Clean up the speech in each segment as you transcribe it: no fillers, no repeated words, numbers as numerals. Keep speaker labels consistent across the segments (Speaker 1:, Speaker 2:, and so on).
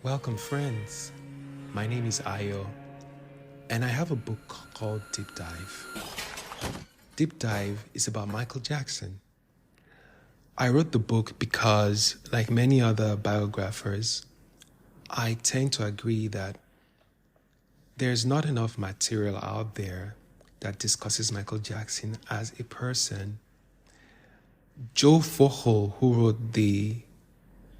Speaker 1: Welcome, friends. My name is Ayo, and I have a book called Deep Dive. Deep Dive is about Michael Jackson. I wrote the book because, like many other biographers, I tend to agree that there's not enough material out there that discusses Michael Jackson as a person. Joe Vogel, who wrote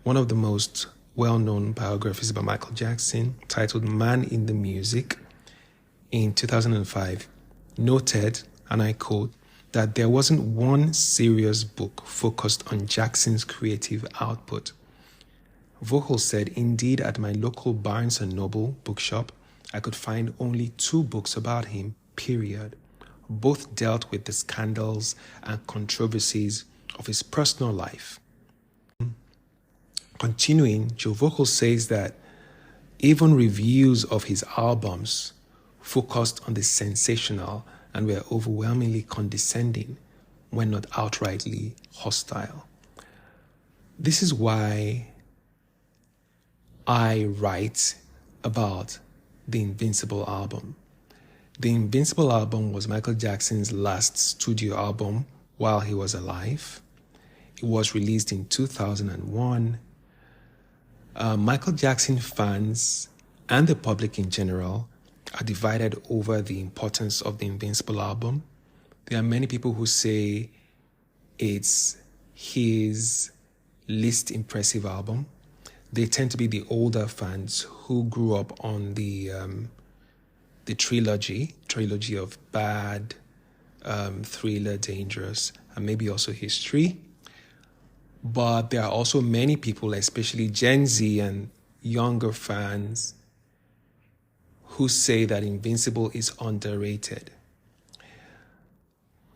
Speaker 1: one of the most well-known biographies about Michael Jackson, titled Man in the Music, in 2005, noted, and I quote, that there wasn't one serious book focused on Jackson's creative output. Vogel said, indeed, at my local Barnes & Noble bookshop, I could find only 2 books about him, period. Both dealt with the scandals and controversies of his personal life. Continuing, Joe Vogel says that even reviews of his albums focused on the sensational and were overwhelmingly condescending when not outrightly hostile. This is why I write about the Invincible album. The Invincible album was Michael Jackson's last studio album while he was alive. It was released in 2001. Michael Jackson fans and the public in general are divided over the importance of the Invincible album. There are many people who say it's his least impressive album. They tend to be the older fans who grew up on the trilogy of Bad, Thriller, Dangerous, and maybe also History. But there are also many people, especially Gen Z and younger fans, who say that Invincible is underrated.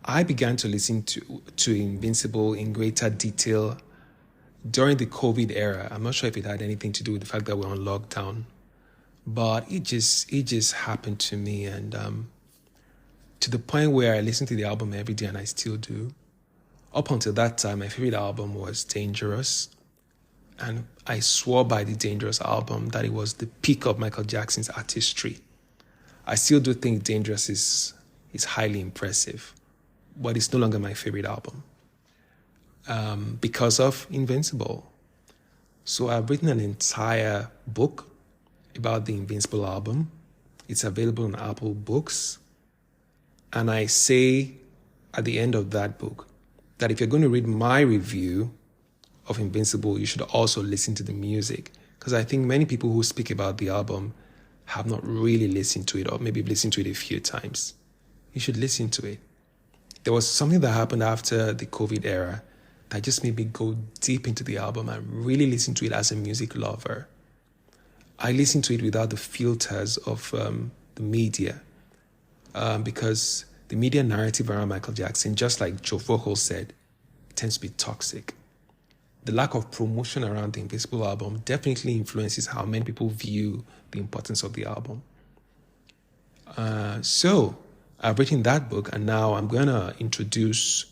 Speaker 1: I began to listen to Invincible in greater detail during the COVID era. I'm not sure if it had anything to do with the fact that we're on lockdown, but it just happened to me, and to the point where I listen to the album every day, and I still do. Up until that time, my favorite album was Dangerous, and I swore by the Dangerous album that it was the peak of Michael Jackson's artistry. I still do think Dangerous is highly impressive, but it's no longer my favorite album because of Invincible. So I've written an entire book about the Invincible album. It's available on Apple Books. And I say at the end of that book that if you're going to read my review of Invincible, you should also listen to the music. Because I think many people who speak about the album have not really listened to it, or maybe listened to it a few times. You should listen to it. There was something that happened after the COVID era that just made me go deep into the album and really listen to it as a music lover. I listened to it without the filters of the media, because the media narrative around Michael Jackson, just like Joe Vogel said, tends to be toxic. The lack of promotion around the Invincible album definitely influences how many people view the importance of the album. So I've written that book, and now I'm going to introduce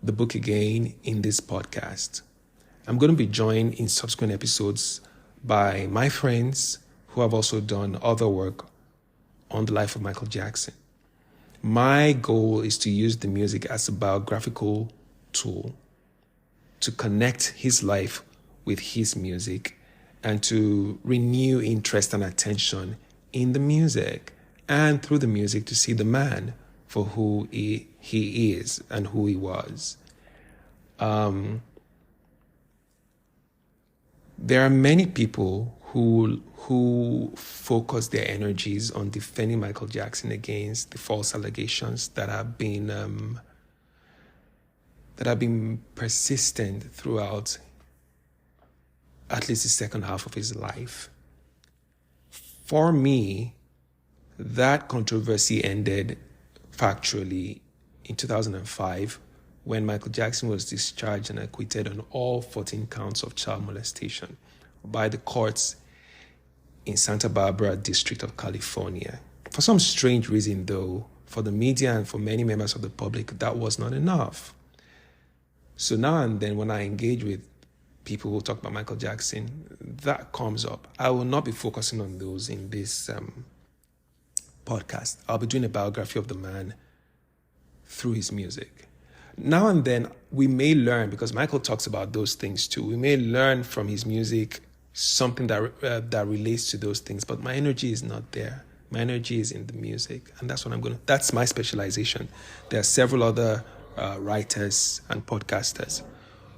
Speaker 1: the book again in this podcast. I'm going to be joined in subsequent episodes by my friends who have also done other work on the life of Michael Jackson. My goal is to use the music as a biographical tool to connect his life with his music and to renew interest and attention in the music, and through the music to see the man for who he is and who he was. There are many people who focus their energies on defending Michael Jackson against the false allegations that have been persistent throughout at least the second half of his life. For me, that controversy ended factually in 2005 when Michael Jackson was discharged and acquitted on all 14 counts of child molestation by the courts in Santa Barbara District of California. For some strange reason, though, for the media and for many members of the public, that was not enough. So now and then when I engage with people who talk about Michael Jackson, that comes up. I will not be focusing on those in this podcast. I'll be doing a biography of the man through his music. Now and then, we may learn, because Michael talks about those things too, we may learn from his music something that relates to those things, but my energy is not there. My energy is in the music, and that's my specialization. There are several other writers and podcasters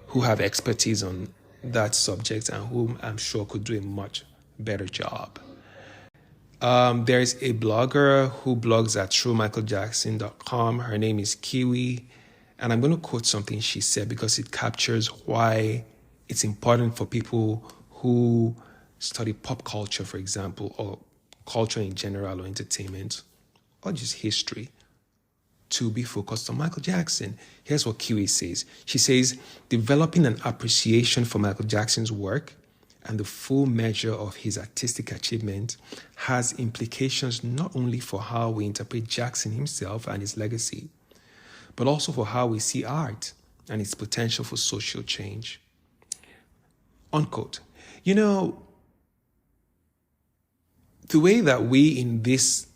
Speaker 1: who have expertise on that subject and whom I'm sure could do a much better job. There is a blogger who blogs at truemichaeljackson.com. Her name is Kiwi, and I'm going to quote something she said because it captures why it's important for people who study pop culture, for example, or culture in general, or entertainment, or just history, to be focused on Michael Jackson. Here's what Kiwi says. She says, developing an appreciation for Michael Jackson's work and the full measure of his artistic achievement has implications not only for how we interpret Jackson himself and his legacy, but also for how we see art and its potential for social change. Unquote. You know, the way that we in this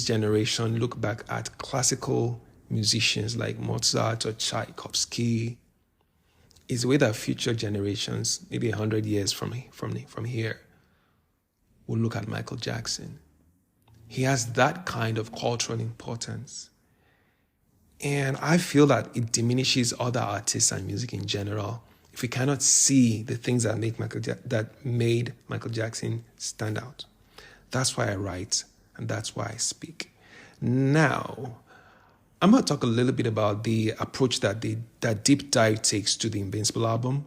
Speaker 1: generation look back at classical musicians like Mozart or Tchaikovsky is the way that future generations, maybe 100 years from here, will look at Michael Jackson. He has that kind of cultural importance. And I feel that it diminishes other artists and music in general if we cannot see the things that made Michael Jackson stand out. That's why I write, and that's why I speak. Now, I'm going to talk a little bit about the approach that Deep Dive takes to the Invincible album.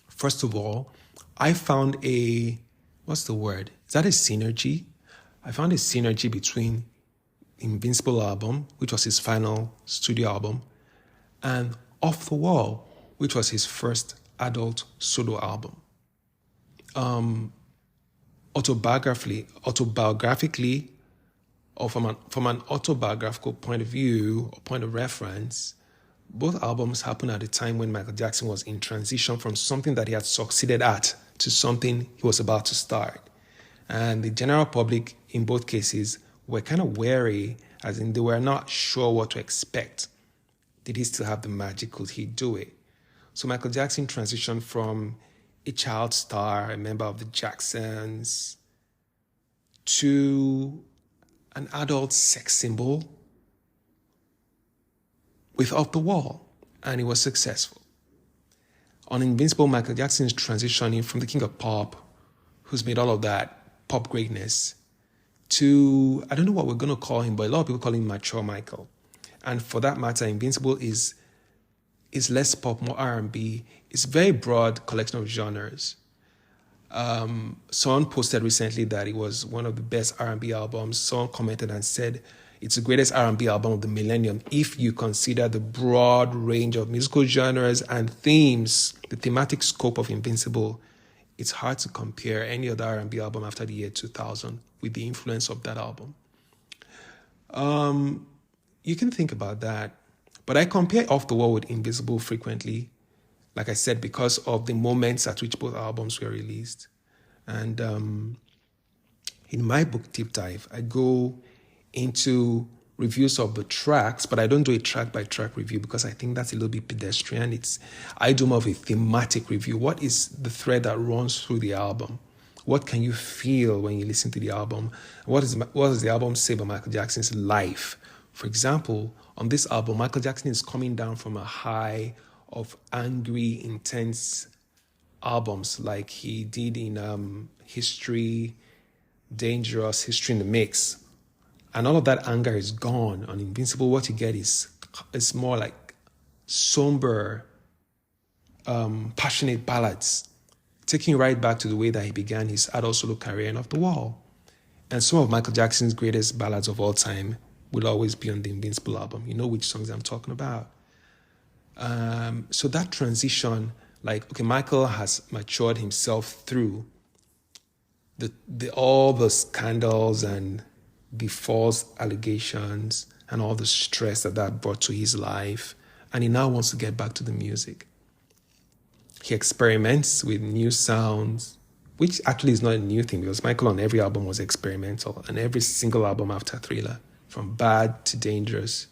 Speaker 1: First of all, I found what's the word? Is that a synergy? I found a synergy between Invincible album, which was his final studio album, and Off the Wall, which was his first adult solo album. Autobiographically, or from an autobiographical point of view or point of reference, both albums happened at a time when Michael Jackson was in transition from something that he had succeeded at to something he was about to start. And the general public, in both cases, were kind of wary, as in they were not sure what to expect. Did he still have the magic? Could he do it? So Michael Jackson transitioned from a child star, a member of the Jacksons, to an adult sex symbol with Off the Wall, and he was successful. On Invincible, Michael Jackson is transitioning from the king of pop, who's made all of that pop greatness, to, I don't know what we're going to call him, but a lot of people call him Mature Michael. And for that matter, Invincible is less pop, more R&B. It's a very broad collection of genres. Someone posted recently that it was one of the best R&B albums. Someone commented and said it's the greatest R&B album of the millennium if you consider the broad range of musical genres and themes, the thematic scope of Invincible. It's hard to compare any other R&B album after the year 2000 with the influence of that album. You can think about that. But I compare Off the Wall with Invincible frequently, like I said, because of the moments at which both albums were released. And in my book, Deep Dive, I go into reviews of the tracks, but I don't do a track-by-track review because I think that's a little bit pedestrian. I do more of a thematic review. What is the thread that runs through the album? What can you feel when you listen to the album? What does the album say about Michael Jackson's life? For example, on this album, Michael Jackson is coming down from a high of angry, intense albums like he did in History, Dangerous, History in the Mix. And all of that anger is gone. On Invincible, what you get is more like somber, passionate ballads, taking you right back to the way that he began his adult solo career in Off the Wall. And some of Michael Jackson's greatest ballads of all time will always be on the Invincible album. You know which songs I'm talking about. So that transition, Michael has matured himself through all the scandals and the false allegations and all the stress that brought to his life and he now wants to get back to the music. He experiments with new sounds, which actually is not a new thing because Michael on every album was experimental, and every single album after Thriller, from Bad to Dangerous.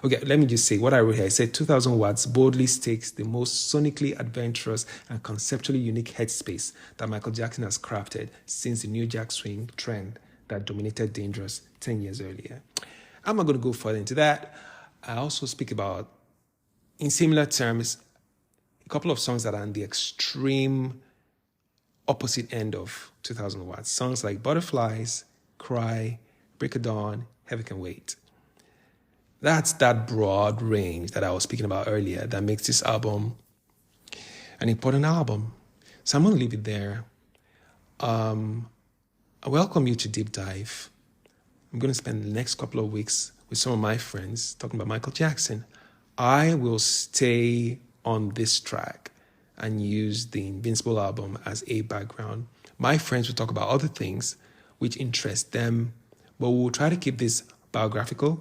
Speaker 1: Okay, let me just say what I wrote here. I said 2000 Watts boldly stakes the most sonically adventurous and conceptually unique headspace that Michael Jackson has crafted since the New Jack Swing trend that dominated Dangerous 10 years earlier. I'm not going to go further into that. I also speak about, in similar terms, a couple of songs that are on the extreme opposite end of 2000 Watts. Songs like Butterflies, Cry, Break of Dawn, Heaven Can Wait. That's that broad range that I was speaking about earlier that makes this album an important album. So I'm going to leave it there. I welcome you to Deep Dive. I'm going to spend the next couple of weeks with some of my friends talking about Michael Jackson. I will stay on this track and use the Invincible album as a background. My friends will talk about other things which interest them, but we'll try to keep this biographical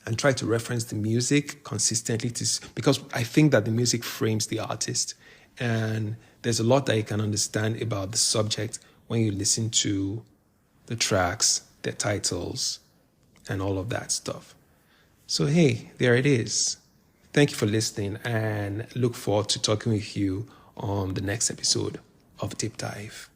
Speaker 1: and try to reference the music consistently because I think that the music frames the artist, and there's a lot that you can understand about the subject when you listen to the tracks, their titles, and all of that stuff. So hey, there it is. Thank you for listening, and look forward to talking with you on the next episode of Deep Dive.